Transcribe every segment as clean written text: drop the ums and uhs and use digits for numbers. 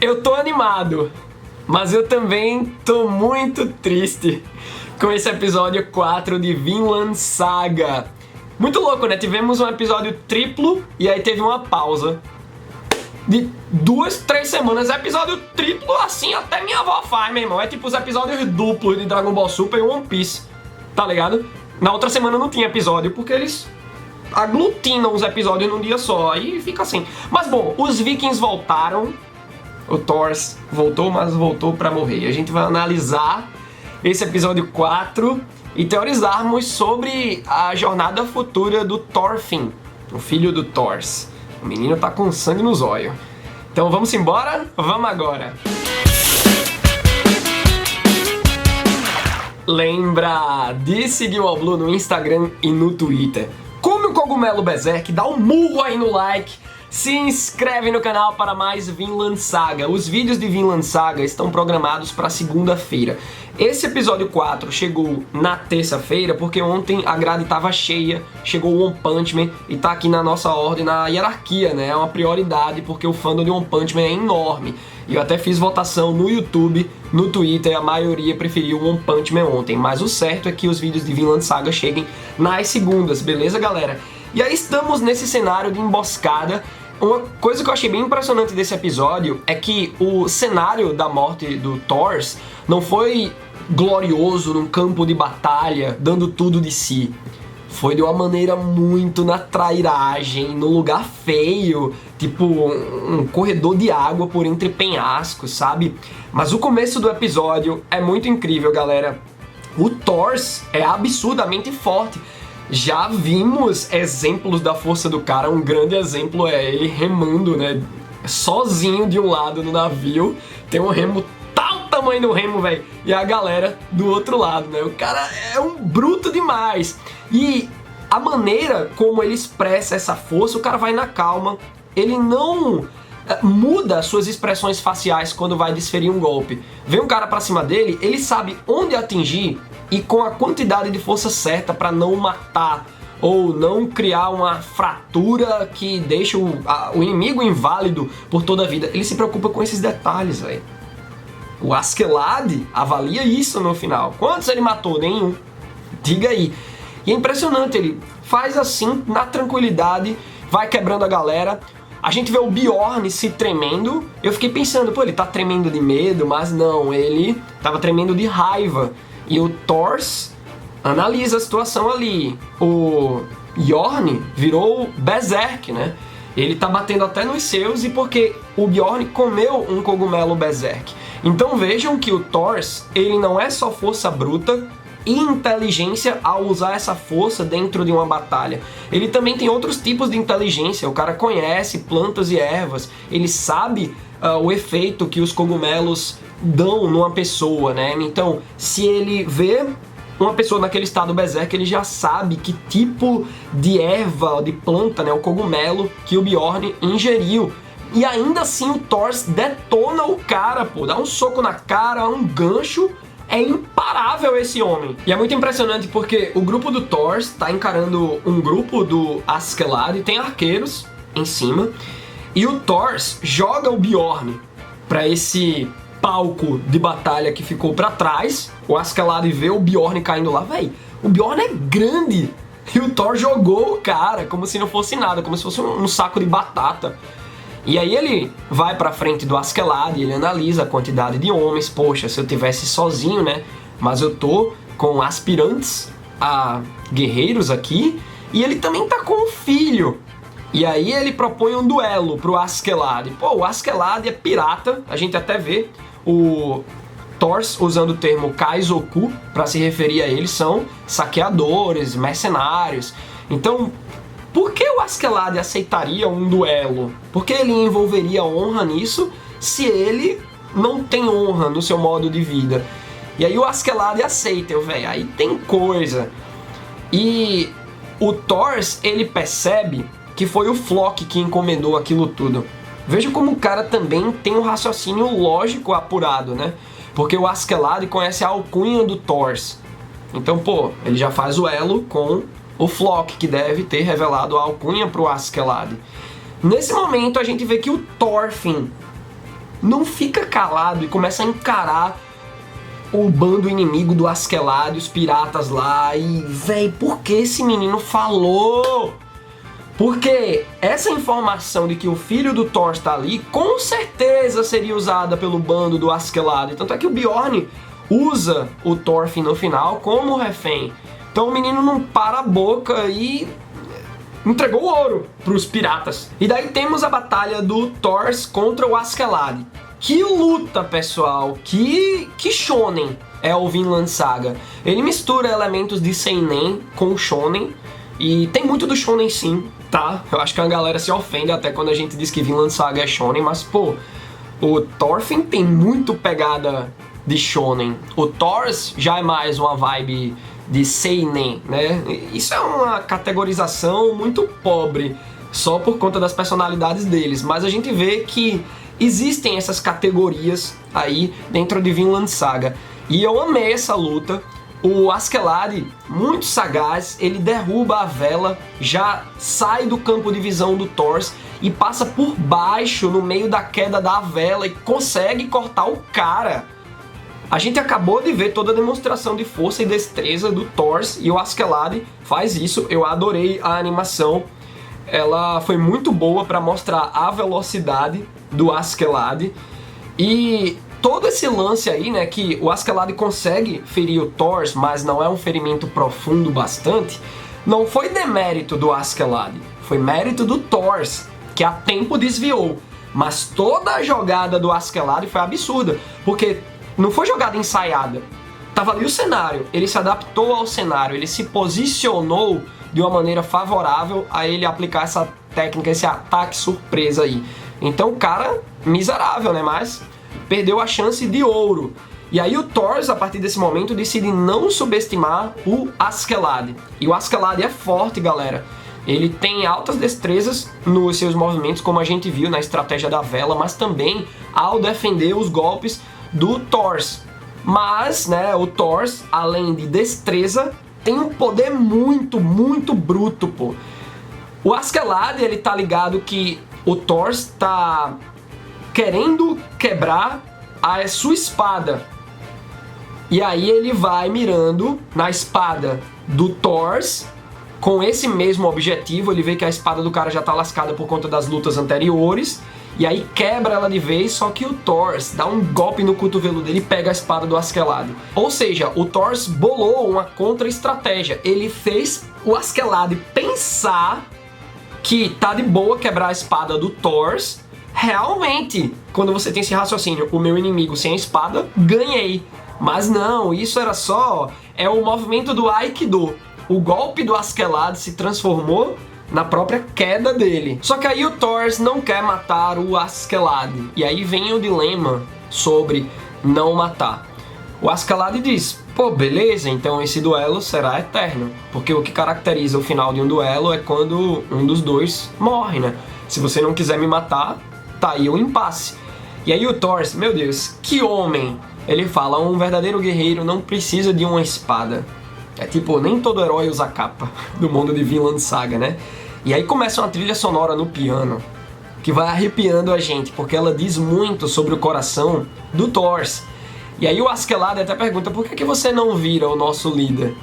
Eu tô animado, mas eu também tô muito triste com esse episódio 4 de Vinland Saga. Muito louco, né? Tivemos um episódio triplo e aí teve uma pausa de 2, 3 semanas. Episódio triplo, assim, até minha avó faz, meu irmão. É tipo os episódios duplos de Dragon Ball Super e One Piece, tá ligado? Na outra semana não tinha episódio, porque eles aglutinam os episódios num dia só, aí fica assim. Mas bom, os Vikings voltaram, o Thor voltou, mas voltou pra morrer. A gente vai analisar esse episódio 4 e teorizarmos sobre a jornada futura do Thorfinn, o filho do Thor. O menino tá com sangue nos olhos. Então vamos embora? Vamos agora! Lembra de seguir o All Blue no Instagram e no Twitter. Come o cogumelo Berserk, dá um murro aí no like, se inscreve no canal para mais Vinland Saga. Os vídeos de Vinland Saga estão programados para segunda-feira. Esse episódio 4 chegou na terça-feira porque ontem a grade estava cheia, chegou o One Punch Man e tá aqui na nossa ordem, na hierarquia, né? É uma prioridade porque o fandom de One Punch Man é enorme. E eu até fiz votação no YouTube, no Twitter, a maioria preferiu o One Punch Man ontem. Mas o certo é que os vídeos de Vinland Saga cheguem nas segundas, beleza, galera? E aí estamos nesse cenário de emboscada. Uma coisa que eu achei bem impressionante desse episódio é que o cenário da morte do Thor não foi glorioso num campo de batalha, dando tudo de si. Foi de uma maneira muito na trairagem, num lugar feio, tipo um corredor de água por entre penhascos, sabe? Mas o começo do episódio é muito incrível, galera. O Thor é absurdamente forte. Já vimos exemplos da força do cara, um grande exemplo é ele remando, né? Sozinho de um lado no navio, tem um remo tal tamanho do remo, velho, e a galera do outro lado, né? O cara é um bruto demais. E a maneira como ele expressa essa força, o cara vai na calma, ele não muda suas expressões faciais quando vai desferir um golpe. Vem um cara pra cima dele, ele sabe onde atingir e com a quantidade de força certa pra não matar ou não criar uma fratura que deixa o inimigo inválido por toda a vida. Ele se preocupa com esses detalhes, velho. O Askeladd avalia isso no final. Quantos ele matou? Nenhum. Diga aí. E é impressionante, ele faz assim, na tranquilidade, vai quebrando a galera. A gente vê o Bjorn se tremendo. Eu fiquei pensando, pô, ele tá tremendo de medo, mas não, ele tava tremendo de raiva. E o Thor analisa a situação ali. O Bjorn virou Berserk, né? Ele tá batendo até nos seus e porque o Bjorn comeu um cogumelo Berserk. Então vejam que o Thor, ele não é só força bruta e inteligência ao usar essa força dentro de uma batalha. Ele também tem outros tipos de inteligência. O cara conhece plantas e ervas, ele sabe o efeito que os cogumelos dão numa pessoa, né? Então, se ele vê uma pessoa naquele estado berserk, ele já sabe que tipo de erva, de planta, né, o cogumelo que o Bjorn ingeriu. E ainda assim o Thor detona o cara, pô, dá um soco na cara, um gancho. É imparável esse homem. E é muito impressionante porque o grupo do Thor está encarando um grupo do Askeladd e tem arqueiros em cima. E o Thor joga o Bjorn para esse palco de batalha que ficou para trás. O Askeladd vê o Bjorn caindo lá. Véi, o Bjorn é grande. E o Thor jogou o cara como se não fosse nada, como se fosse um saco de batata. E aí ele vai pra frente do Askeladd, ele analisa a quantidade de homens. Poxa, se eu tivesse sozinho, né? Mas eu tô com aspirantes a guerreiros aqui. E ele também tá com um filho. E aí ele propõe um duelo pro Askeladd. Pô, o Askeladd é pirata. A gente até vê o Thor usando o termo Kaizoku pra se referir a eles. São saqueadores, mercenários. Então, por que o Askeladd aceitaria um duelo? Por que ele envolveria honra nisso se ele não tem honra no seu modo de vida? E aí o Askeladd aceita, velho, aí tem coisa. E o Thor, ele percebe que foi o Flock que encomendou aquilo tudo. Veja como o cara também tem um raciocínio lógico apurado, né? Porque o Askeladd conhece a alcunha do Thor. Então, pô, ele já faz o elo com o Flock, que deve ter revelado a alcunha pro Askeladd. Nesse momento a gente vê que o Thorfinn não fica calado e começa a encarar o bando inimigo do Askeladd, os piratas lá, e véi, por que esse menino falou? Porque essa informação de que o filho do Thor está ali, com certeza seria usada pelo bando do Askeladd. Tanto é que o Bjorn usa o Thorfinn no final como refém. Então o menino não para a boca e entregou o ouro para os piratas. E daí temos a batalha do Thor contra o Askeladd. Que luta, pessoal! Que shonen é o Vinland Saga. Ele mistura elementos de seinen com shonen. E tem muito do shonen sim, tá? Eu acho que a galera se ofende até quando a gente diz que Vinland Saga é shonen. Mas, pô, o Thorfinn tem muito pegada de shonen. O Thor já é mais uma vibe de seinen, né? Isso é uma categorização muito pobre, só por conta das personalidades deles. Mas a gente vê que existem essas categorias aí dentro de Vinland Saga. E eu amei essa luta. O Askeladd, muito sagaz, ele derruba a vela, já sai do campo de visão do Thor e passa por baixo, no meio da queda da vela, e consegue cortar o cara. A gente acabou de ver toda a demonstração de força e destreza do Thor, e o Askeladd faz isso. Eu adorei a animação. Ela foi muito boa para mostrar a velocidade do Askeladd. E todo esse lance aí, né, que o Askeladd consegue ferir o Thor, mas não é um ferimento profundo bastante, não foi demérito do Askeladd, foi mérito do Thor, que a tempo desviou. Mas toda a jogada do Askeladd foi absurda, porque não foi jogada ensaiada. Tava ali o cenário, ele se adaptou ao cenário, ele se posicionou de uma maneira favorável a ele aplicar essa técnica, esse ataque surpresa aí. Então o cara, miserável, né, mas perdeu a chance de ouro. E aí o Thor, a partir desse momento, decide não subestimar o Askeladd. E o Askeladd é forte, galera. Ele tem altas destrezas nos seus movimentos, como a gente viu na estratégia da vela, mas também ao defender os golpes do Thor. Mas, né, o Thor, além de destreza, tem um poder muito, muito bruto, pô. O Askeladd, ele tá ligado que o Thor tá querendo quebrar a sua espada. E aí ele vai mirando na espada do Thor com esse mesmo objetivo. Ele vê que a espada do cara já tá lascada por conta das lutas anteriores. E aí quebra ela de vez, só que o Thor dá um golpe no cotovelo dele e pega a espada do Askeladd. Ou seja, o Thor bolou uma contra-estratégia. Ele fez o Askeladd pensar que tá de boa quebrar a espada do Thor. Realmente, quando você tem esse raciocínio, o meu inimigo sem a espada, ganhei. Mas não, isso era só o movimento do Aikido. O golpe do Askeladd se transformou na própria queda dele. Só que aí o Thor não quer matar o Askeladd. E aí vem o dilema sobre não matar. O Askeladd diz: pô, beleza, então esse duelo será eterno. Porque o que caracteriza o final de um duelo é quando um dos dois morre, né? Se você não quiser me matar, tá aí o impasse. E aí o Thor, meu Deus, que homem! Ele fala: um verdadeiro guerreiro não precisa de uma espada. É tipo, nem todo herói usa capa do mundo de Vinland Saga, né? E aí começa uma trilha sonora no piano que vai arrepiando a gente, porque ela diz muito sobre o coração do Thor. E aí o Askeladd até pergunta: por que você não vira o nosso líder?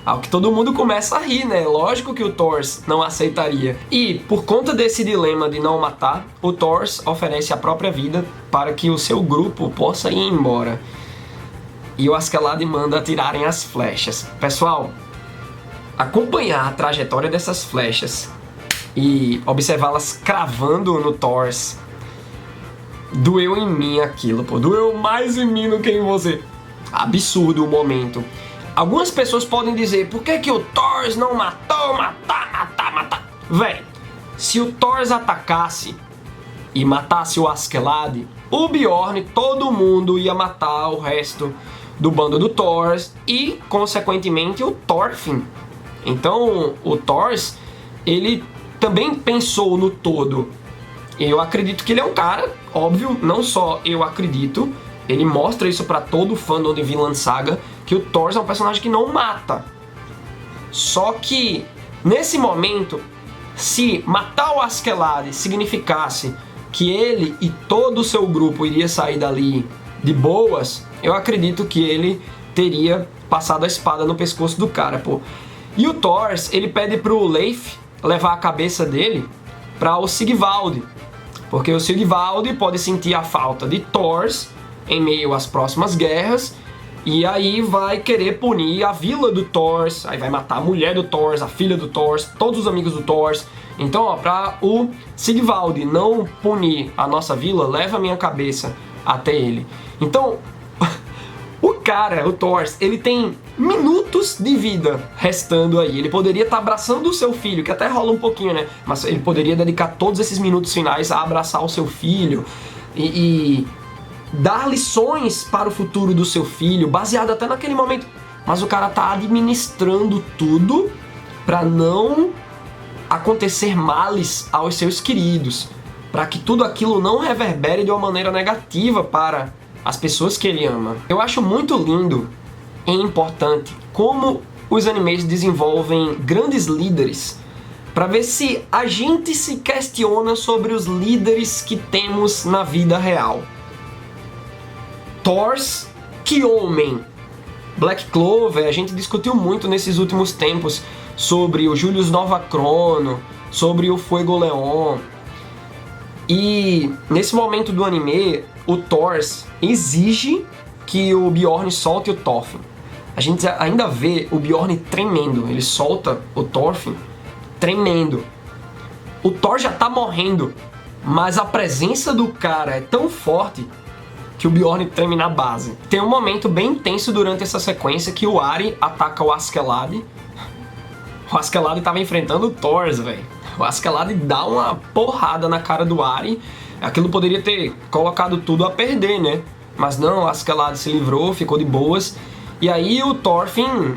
Ao que todo mundo começa a rir, né? Lógico que o Thor não aceitaria. E por conta desse dilema de não matar, o Thor oferece a própria vida para que o seu grupo possa ir embora. E o Askeladd manda atirarem as flechas. Pessoal, acompanhar a trajetória dessas flechas e observá-las cravando no Thor, doeu em mim aquilo, pô. Doeu mais em mim do que em você. Absurdo o momento. Algumas pessoas podem dizer: por que o Thor não matou? Matar. Véi, se o Thor atacasse e matasse o Askeladd, o Bjorn, todo mundo ia matar o resto do bando do Thor e, consequentemente, o Thorfinn. Então, o Thor, ele também pensou no todo. Eu acredito que ele é um cara, óbvio, não só eu acredito, ele mostra isso pra todo o fandom de Vinland Saga, que o Thor é um personagem que não mata. Só que, nesse momento, se matar o Askeladd significasse que ele e todo o seu grupo iria sair dali de boas, eu acredito que ele teria passado a espada no pescoço do cara, pô. E o Thor, ele pede pro Leif levar a cabeça dele para o Sigvald, porque o Sigvald pode sentir a falta de Thor em meio às próximas guerras, e aí vai querer punir a vila do Thor, aí vai matar a mulher do Thor, a filha do Thor, todos os amigos do Thor. Então, ó, para o Sigvald não punir a nossa vila, leva a minha cabeça até ele. Então, o cara, o Thor, ele tem minutos de vida restando aí. Ele poderia estar abraçando o seu filho, que até rola um pouquinho, né? Mas ele poderia dedicar todos esses minutos finais a abraçar o seu filho e dar lições para o futuro do seu filho, baseado até naquele momento. Mas o cara tá administrando tudo para não acontecer males aos seus queridos, para que tudo aquilo não reverbere de uma maneira negativa para as pessoas que ele ama. Eu acho muito lindo e importante como os animes desenvolvem grandes líderes para ver se a gente se questiona sobre os líderes que temos na vida real. Thor, que homem! Black Clover, a gente discutiu muito nesses últimos tempos sobre o Julius Novachrono, sobre o Fuego Leon. E nesse momento do anime, o Thor exige que o Bjorn solte o Thorfinn. A gente ainda vê o Bjorn tremendo, ele solta o Thorfinn tremendo. O Thor já tá morrendo, mas a presença do cara é tão forte que o Bjorn treme na base. Tem um momento bem intenso durante essa sequência que o Ari ataca o Askeladd. O Askeladd tava enfrentando o Thor, velho. O Askeladd dá uma porrada na cara do Ari. Aquilo poderia ter colocado tudo a perder, né? Mas não, o Askeladd se livrou, ficou de boas. E aí o Thorfinn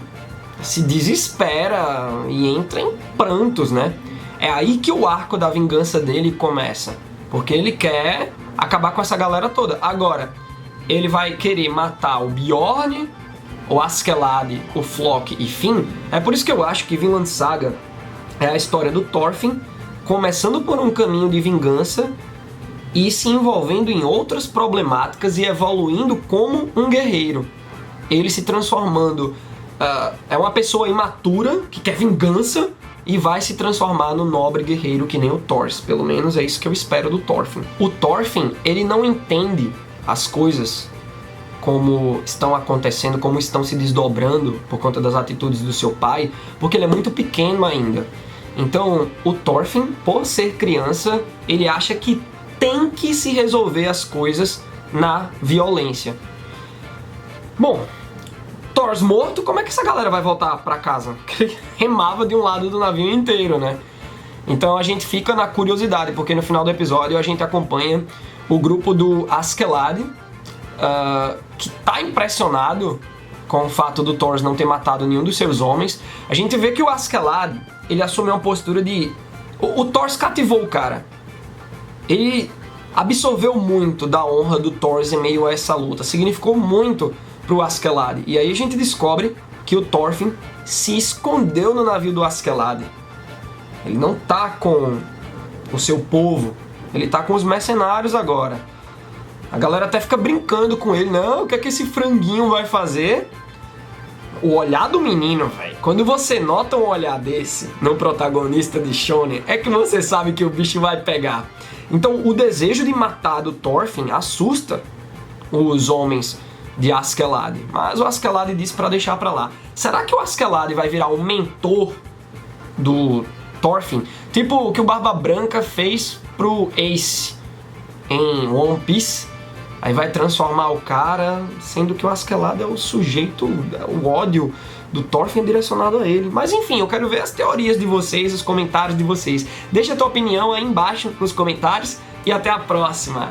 se desespera e entra em prantos, né? É aí que o arco da vingança dele começa. Porque ele quer acabar com essa galera toda. Agora, ele vai querer matar o Bjorn, o Askeladd, o Floch e Finn. É por isso que eu acho que Vinland Saga é a história do Thorfinn começando por um caminho de vingança e se envolvendo em outras problemáticas e evoluindo como um guerreiro. Ele se transformando... é uma pessoa imatura que quer vingança e vai se transformar no nobre guerreiro que nem o Thor. Pelo menos é isso que eu espero do Thorfinn. O Thorfinn, ele não entende as coisas como estão acontecendo, como estão se desdobrando por conta das atitudes do seu pai, porque ele é muito pequeno ainda. Então, o Thorfinn, por ser criança, ele acha que tem que se resolver as coisas na violência. Bom, Thor morto, como é que essa galera vai voltar pra casa? Porque ele remava de um lado do navio inteiro, né? Então a gente fica na curiosidade, porque no final do episódio a gente acompanha o grupo do Askeladd, que tá impressionado com o fato do Thor não ter matado nenhum dos seus homens. A gente vê que o Askeladd, ele assume uma postura de... O Thor cativou o cara. Ele absorveu muito da honra do Thor em meio a essa luta. Significou muito pro Askeladd. E aí a gente descobre que o Thorfinn se escondeu no navio do Askeladd. Ele não tá com o seu povo. Ele tá com os mercenários agora. A galera até fica brincando com ele. Não, o que é que esse franguinho vai fazer? O olhar do menino, velho. Quando você nota um olhar desse no protagonista de Shonen, é que você sabe que o bicho vai pegar. Então, o desejo de matar do Thorfinn assusta os homens de Askeladd. Mas o Askeladd disse pra deixar pra lá. Será que o Askeladd vai virar o mentor do Thorfinn? Tipo o que o Barba Branca fez pro Ace em One Piece. Aí vai transformar o cara, sendo que o Askeladd é o sujeito, o ódio do Thorfinn direcionado a ele. Mas enfim, eu quero ver as teorias de vocês, os comentários de vocês. Deixa a tua opinião aí embaixo nos comentários e até a próxima!